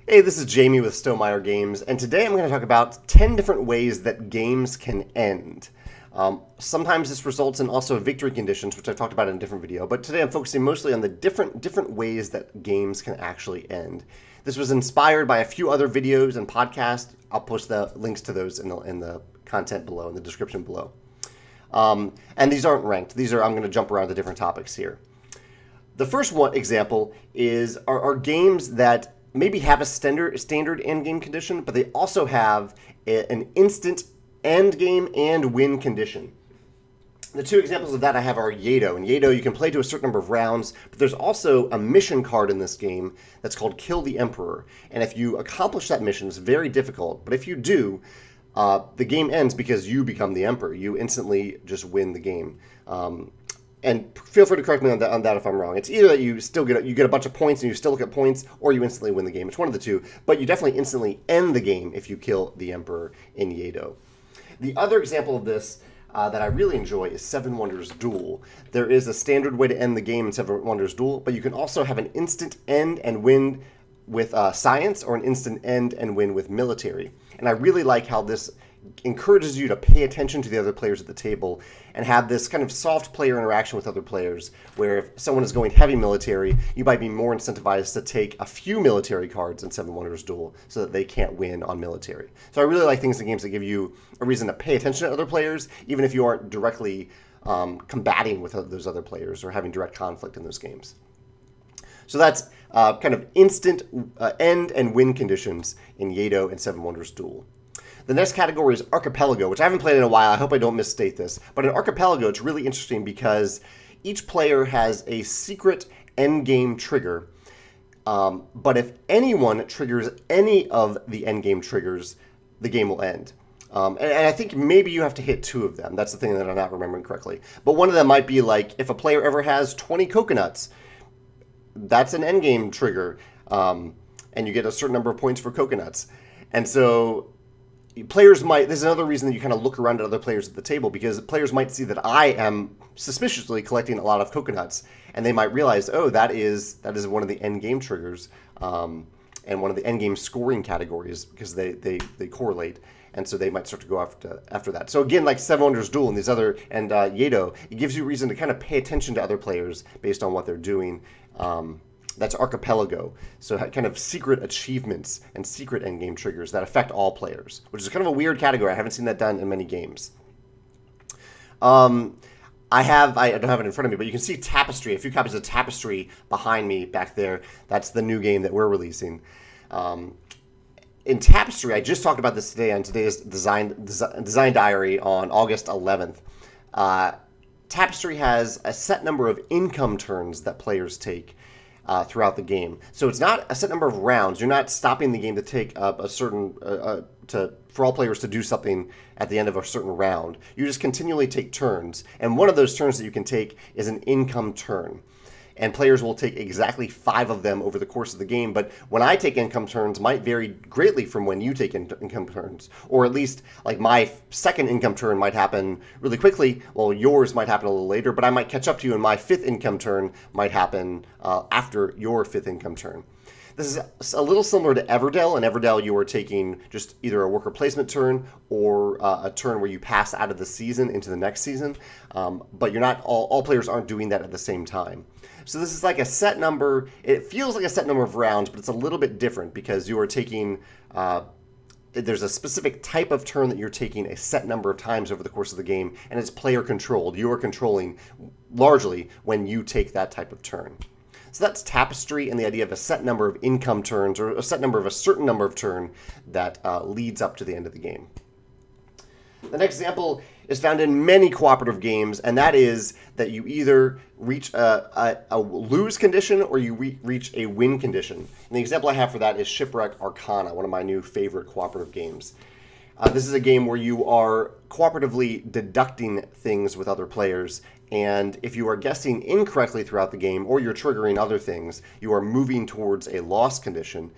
Hey, this is Jamey with Stonemaier Games, and today I'm going to talk about 10 different ways that games can end. Sometimes this results in also victory conditions, which I talked about in a different video, but today I'm focusing mostly on the different ways that games can actually end. This was inspired by a few other videos and podcasts. I'll post the links to those in the content below, in the description below. And these aren't ranked. I'm going to jump around to different topics here. The first one example are games that maybe have a standard end game condition, but they also have an instant end game and win condition. The two examples of that I have are Yedo. In Yedo, you can play to a certain number of rounds, but there's also a mission card in this game that's called Kill the Emperor. And if you accomplish that mission, it's very difficult, but if you do, the game ends because you become the Emperor. You instantly just win the game. And feel free to correct me on that if I'm wrong. It's either that you get a bunch of points and you still look at points, or you instantly win the game. It's one of the two, but you definitely instantly end the game if you kill the Emperor in Yedo. The other example of this that I really enjoy is Seven Wonders Duel. There is a standard way to end the game in Seven Wonders Duel, but you can also have an instant end and win with science, or an instant end and win with military. And I really like how this encourages you to pay attention to the other players at the table and have this kind of soft player interaction with other players, where if someone is going heavy military, you might be more incentivized to take a few military cards in Seven Wonders Duel so that they can't win on military. So I really like things in games that give you a reason to pay attention to other players, even if you aren't directly combating with those other players or having direct conflict in those games. So that's kind of instant end and win conditions in Yedo and Seven Wonders Duel. The next category is Archipelago, which I haven't played in a while. I hope I don't misstate this. But in Archipelago, it's really interesting because each player has a secret endgame trigger. But if anyone triggers any of the endgame triggers, the game will end. And I think maybe you have to hit 2 of them. That's the thing that I'm not remembering correctly. But one of them might be like, if a player ever has 20 coconuts, that's an endgame trigger. And you get a certain number of points for coconuts. And so players might, this is another reason that you kind of look around at other players at the table, because players might see that I am suspiciously collecting a lot of coconuts, and they might realize, oh, that is one of the end game triggers, and one of the end game scoring categories, because they correlate, and so they might start to go after that. So again, like Seven Wonders Duel and Yedo, it gives you a reason to kind of pay attention to other players based on what they're doing. That's Archipelago. So kind of secret achievements and secret endgame triggers that affect all players, which is kind of a weird category. I haven't seen that done in many games. I don't have it in front of me, but you can see Tapestry, a few copies of Tapestry behind me back there. That's the new game that we're releasing. In Tapestry, I just talked about this today on today's Design Diary on August 11th. Tapestry has a set number of income turns that players take throughout the game. So it's not a set number of rounds. You're not stopping the game to take a certain for all players to do something at the end of a certain round. You just continually take turns, and one of those turns that you can take is an income turn. And players will take exactly 5 of them over the course of the game. But when I take income turns might vary greatly from when you take income turns. Or at least, like, my second income turn might happen really quickly, while yours might happen a little later. But I might catch up to you, and my 5th income turn might happen after your 5th income turn. This is a little similar to Everdell. In Everdell, you are taking just either a worker placement turn or a turn where you pass out of the season into the next season. But you're not all players aren't doing that at the same time. So this is like a set number. It feels like a set number of rounds, but it's a little bit different because you are taking. There's a specific type of turn that you're taking a set number of times over the course of the game, and it's player controlled. You are controlling largely when you take that type of turn. So that's Tapestry and the idea of a set number of income turns, or a set number of a certain number of turn that leads up to the end of the game. The next example is found in many cooperative games, and that is that you either reach a lose condition or you reach a win condition. And the example I have for that is Shipwreck Arcana, one of my new favorite cooperative games. This is a game where you are cooperatively deducting things with other players, and if you are guessing incorrectly throughout the game, or you're triggering other things, you are moving towards a loss condition.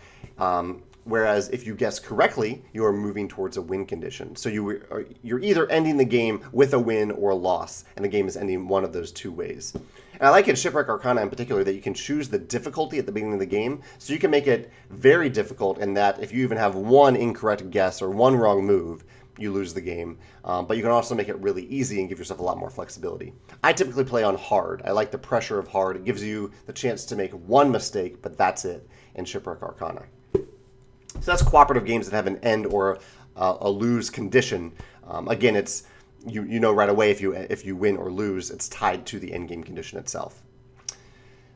Whereas if you guess correctly, you are moving towards a win condition. So you're either ending the game with a win or a loss, and the game is ending one of those two ways. And I like in Shipwreck Arcana in particular that you can choose the difficulty at the beginning of the game, so you can make it very difficult in that if you even have one incorrect guess or one wrong move, you lose the game. But you can also make it really easy and give yourself a lot more flexibility. I typically play on hard. I like the pressure of hard. It gives you the chance to make one mistake, but that's it in Shipwreck Arcana. So that's cooperative games that have an end or a lose condition. Again, it's you know right away if you win or lose, it's tied to the end game condition itself.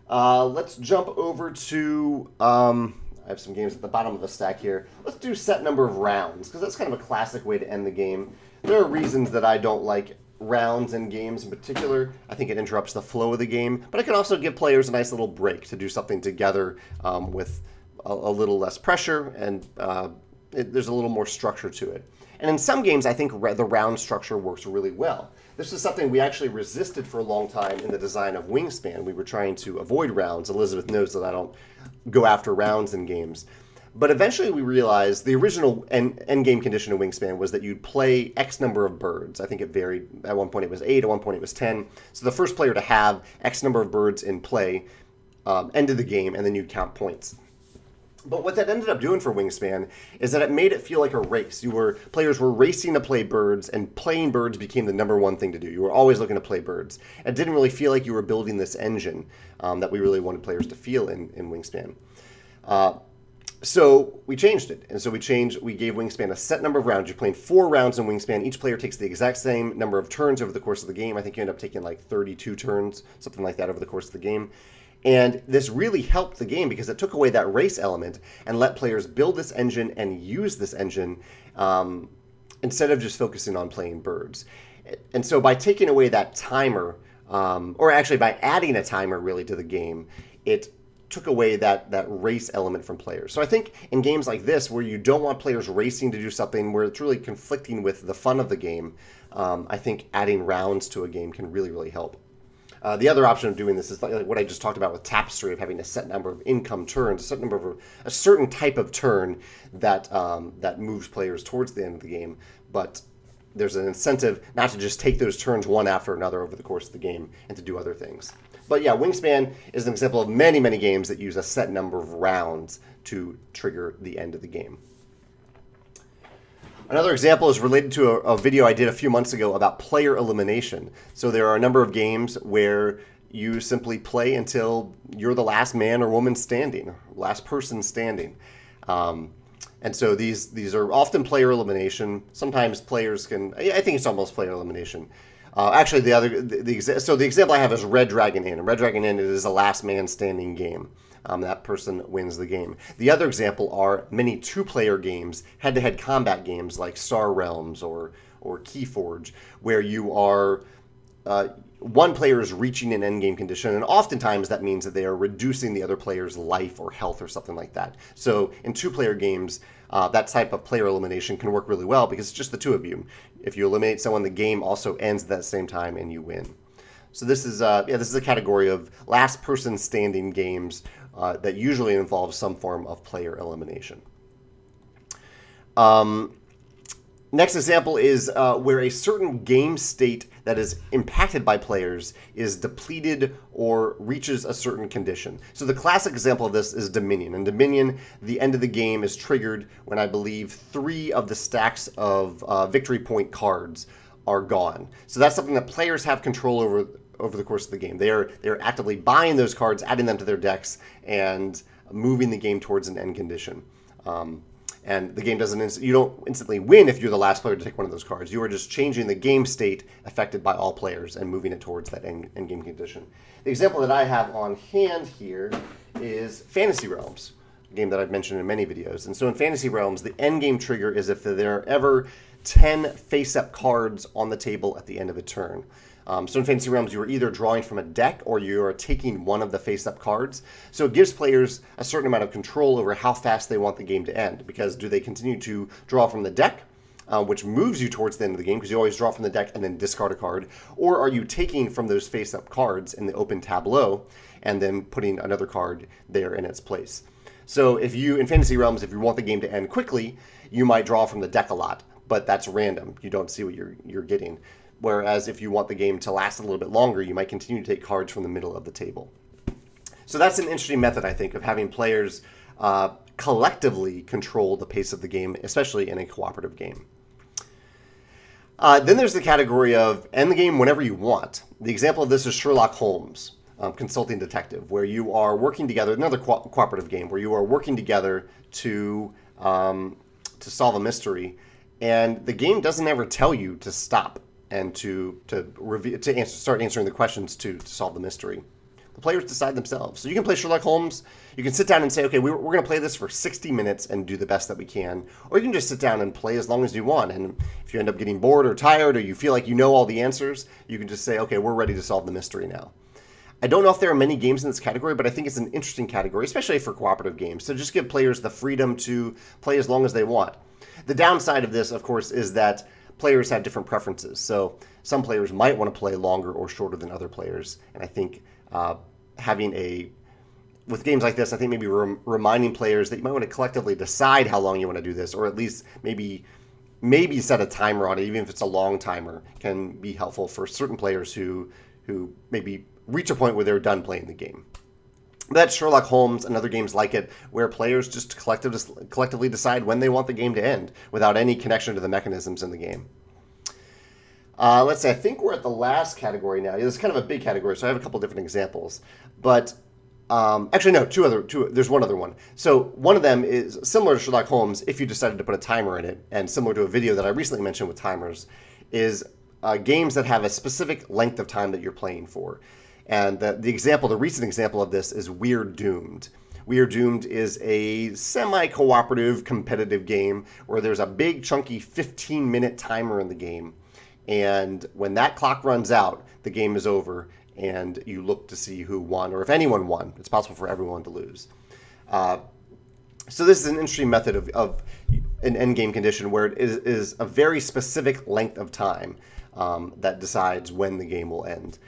Let's jump over to I have some games at the bottom of the stack here. Let's do set number of rounds, because that's kind of a classic way to end the game. There are reasons that I don't like rounds in games in particular. I think it interrupts the flow of the game, but it can also give players a nice little break to do something together with a little less pressure, and there's a little more structure to it. And in some games, I think the round structure works really well. This is something we actually resisted for a long time in the design of Wingspan. We were trying to avoid rounds. Elizabeth knows that I don't go after rounds in games. But eventually we realized the original end game condition of Wingspan was that you'd play X number of birds. I think it varied. At one point it was 8, at one point it was 10. So the first player to have X number of birds in play ended the game, and then you'd count points. But what that ended up doing for Wingspan is that it made it feel like a race. Players were racing to play birds, and playing birds became the #1 thing to do. You were always looking to play birds. It didn't really feel like you were building this engine that we really wanted players to feel in Wingspan. So we changed it, and so we gave Wingspan a set number of rounds. You're playing 4 rounds in Wingspan. Each player takes the exact same number of turns over the course of the game. I think you end up taking like 32 turns, something like that over the course of the game. And this really helped the game because it took away that race element and let players build this engine and use this engine instead of just focusing on playing birds. And so by taking away that timer, or actually by adding a timer really to the game, it took away that race element from players. So I think in games like this, where you don't want players racing to do something, where it's really conflicting with the fun of the game, I think adding rounds to a game can really, really help. The other option of doing this is like what I just talked about with Tapestry, of having a set number of income turns, a certain type of turn that that moves players towards the end of the game. But there's an incentive not to just take those turns one after another over the course of the game and to do other things. But yeah, Wingspan is an example of many, many games that use a set number of rounds to trigger the end of the game. Another example is related to a video I did a few months ago about player elimination. So there are a number of games where you simply play until you're the last man or woman standing, last person standing. And so these are often player elimination. Sometimes players can, I think it's almost player elimination. Actually, the example I have is Red Dragon Inn. Red Dragon Inn is a last man standing game. That person wins the game. The other example are many two-player games, head-to-head combat games like Star Realms or Keyforge, where you are one player is reaching an endgame condition, and oftentimes that means that they are reducing the other player's life or health or something like that. So in two-player games, that type of player elimination can work really well because it's just the two of you. If you eliminate someone, the game also ends at that same time and you win. So this is a category of last person standing games that usually involves some form of player elimination. Next example is where a certain game state that is impacted by players is depleted or reaches a certain condition. So the classic example of this is Dominion. In Dominion, the end of the game is triggered when I believe 3 of the stacks of victory point cards are gone. So that's something that players have control over the course of the game. They're actively buying those cards, adding them to their decks, and moving the game towards an end condition. And the game you don't instantly win if you're the last player to take one of those cards. You are just changing the game state affected by all players and moving it towards that end game condition. The example that I have on hand here is Fantasy Realms, a game that I've mentioned in many videos. And so in Fantasy Realms, the end game trigger is if there are ever 10 face-up cards on the table at the end of a turn. So in Fantasy Realms, you are either drawing from a deck or you are taking one of the face-up cards. So it gives players a certain amount of control over how fast they want the game to end. Because do they continue to draw from the deck, which moves you towards the end of the game, because you always draw from the deck and then discard a card, or are you taking from those face-up cards in the open tableau and then putting another card there in its place? So if you, in Fantasy Realms, if you want the game to end quickly, you might draw from the deck a lot, but that's random. You don't see what you're getting. Whereas if you want the game to last a little bit longer, you might continue to take cards from the middle of the table. So that's an interesting method, I think, of having players collectively control the pace of the game, especially in a cooperative game. Then there's the category of end the game whenever you want. The example of this is Sherlock Holmes Consulting Detective, where you are working together, another cooperative game, where you are working together to solve a mystery, and the game doesn't ever tell you to stop and start answering the questions to solve the mystery. The players decide themselves. So you can play Sherlock Holmes. You can sit down and say, okay, we're going to play this for 60 minutes and do the best that we can. Or you can just sit down and play as long as you want. And if you end up getting bored or tired, or you feel like you know all the answers, you can just say, okay, we're ready to solve the mystery now. I don't know if there are many games in this category, but I think it's an interesting category, especially for cooperative games. So just give players the freedom to play as long as they want. The downside of this, of course, is that players have different preferences. So some players might want to play longer or shorter than other players. And I think with games like this, I think maybe reminding players that you might want to collectively decide how long you want to do this, or at least maybe set a timer on it, even if it's a long timer, can be helpful for certain players who maybe reach a point where they're done playing the game. That's Sherlock Holmes and other games like it, where players just collectively decide when they want the game to end without any connection to the mechanisms in the game. Let's say, I think we're at the last category now. It's kind of a big category, so I have a couple different examples. But actually, no, there's one other one. So one of them is similar to Sherlock Holmes if you decided to put a timer in it, and similar to a video that I recently mentioned with timers, is games that have a specific length of time that you're playing for. And the recent example of this is We're Doomed. We're Doomed is a semi-cooperative competitive game where there's a big chunky 15-minute timer in the game. And when that clock runs out, the game is over, and you look to see who won, or if anyone won. It's possible for everyone to lose. So this is an interesting method of an endgame condition where it is a very specific length of time that decides when the game will end.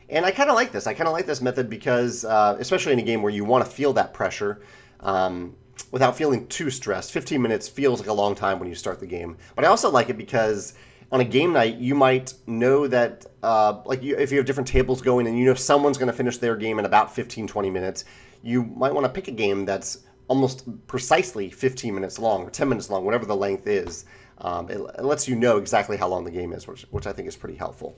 And I kind of like this. I kind of like this method because, especially in a game where you want to feel that pressure without feeling too stressed. 15 minutes feels like a long time when you start the game. But I also like it because on a game night, you might know that, if you have different tables going and you know someone's going to finish their game in about 15-20 minutes, you might want to pick a game that's almost precisely 15 minutes long or 10 minutes long, whatever the length is. It lets you know exactly how long the game is, which I think is pretty helpful.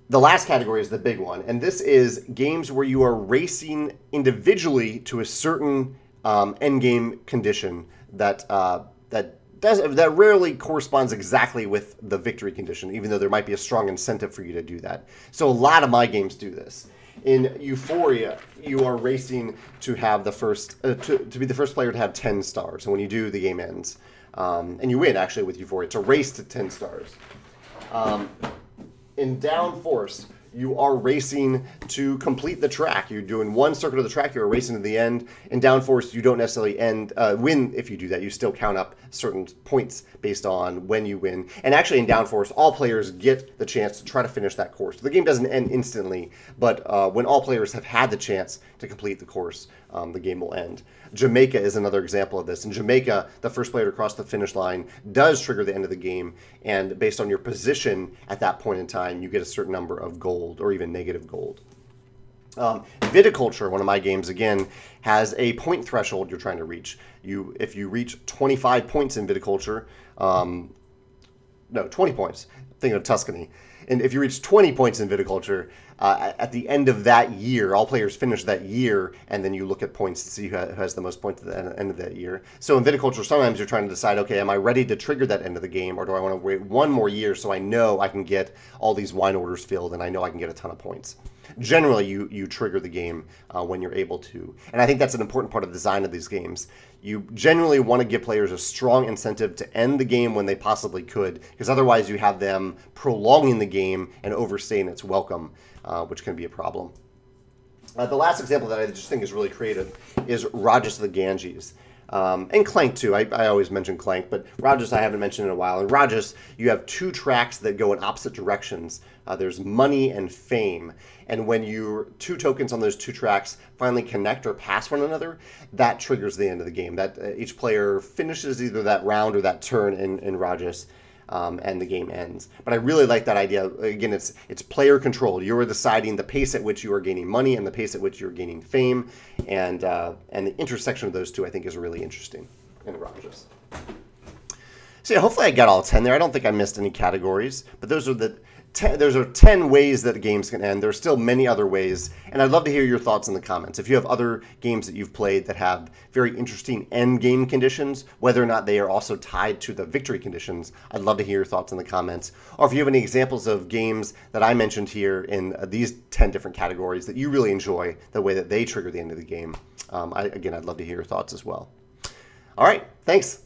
The last category is the big one, and this is games where you are racing individually to a certain endgame condition that rarely corresponds exactly with the victory condition, even though there might be a strong incentive for you to do that. So a lot of my games do this. In Euphoria, you are racing to have the first to be the first player to have 10 stars, and when you do, the game ends, and you win actually with Euphoria. It's a race to 10 stars. In Downforce, you are racing to complete the track. You're doing one circuit of the track, you're racing to the end. In Downforce, you don't necessarily win if you do that. You still count up certain points based on when you win. And actually in Downforce, all players get the chance to try to finish that course. The game doesn't end instantly, but when all players have had the chance to complete the course, the game will end. Jamaica is another example of this. In Jamaica, the first player to cross the finish line does trigger the end of the game, and based on your position at that point in time, you get a certain number of gold or even negative gold. Viticulture, one of my games, again, has a point threshold you're trying to reach. If you reach 25 points in Viticulture, no, 20 points, thinking of Tuscany. And if you reach 20 points in Viticulture, at the end of that year, all players finish that year, and then you look at points to see who has the most points at the end of that year. So in Viticulture, sometimes you're trying to decide, okay, am I ready to trigger that end of the game, or do I want to wait one more year so I know I can get all these wine orders filled and I know I can get a ton of points? Generally, you trigger the game when you're able to. And I think that's an important part of the design of these games. You generally want to give players a strong incentive to end the game when they possibly could, because otherwise you have them prolonging the game and overstaying its welcome, which can be a problem. The last example that I just think is really creative is Rajas of the Ganges. And Clank too. I always mention Clank, but Rogers I haven't mentioned in a while. And Rogers, you have two tracks that go in opposite directions. There's money and fame. And when your two tokens on those two tracks finally connect or pass one another, that triggers the end of the game. That each player finishes either that round or that turn in Rogers. And the game ends. But I really like that idea. Again, it's player controlled. You're deciding the pace at which you are gaining money and the pace at which you're gaining fame, and the intersection of those two I think is really interesting in Rogers. So yeah, hopefully I got all 10 there. I don't think I missed any categories, but those are 10 ways that games can end. There's still many other ways, and I'd love to hear your thoughts in the comments. If you have other games that you've played that have very interesting end game conditions, whether or not they are also tied to the victory conditions, I'd love to hear your thoughts in the comments. Or if you have any examples of games that I mentioned here in these 10 different categories that you really enjoy, the way that they trigger the end of the game, I'd love to hear your thoughts as well. All right, thanks.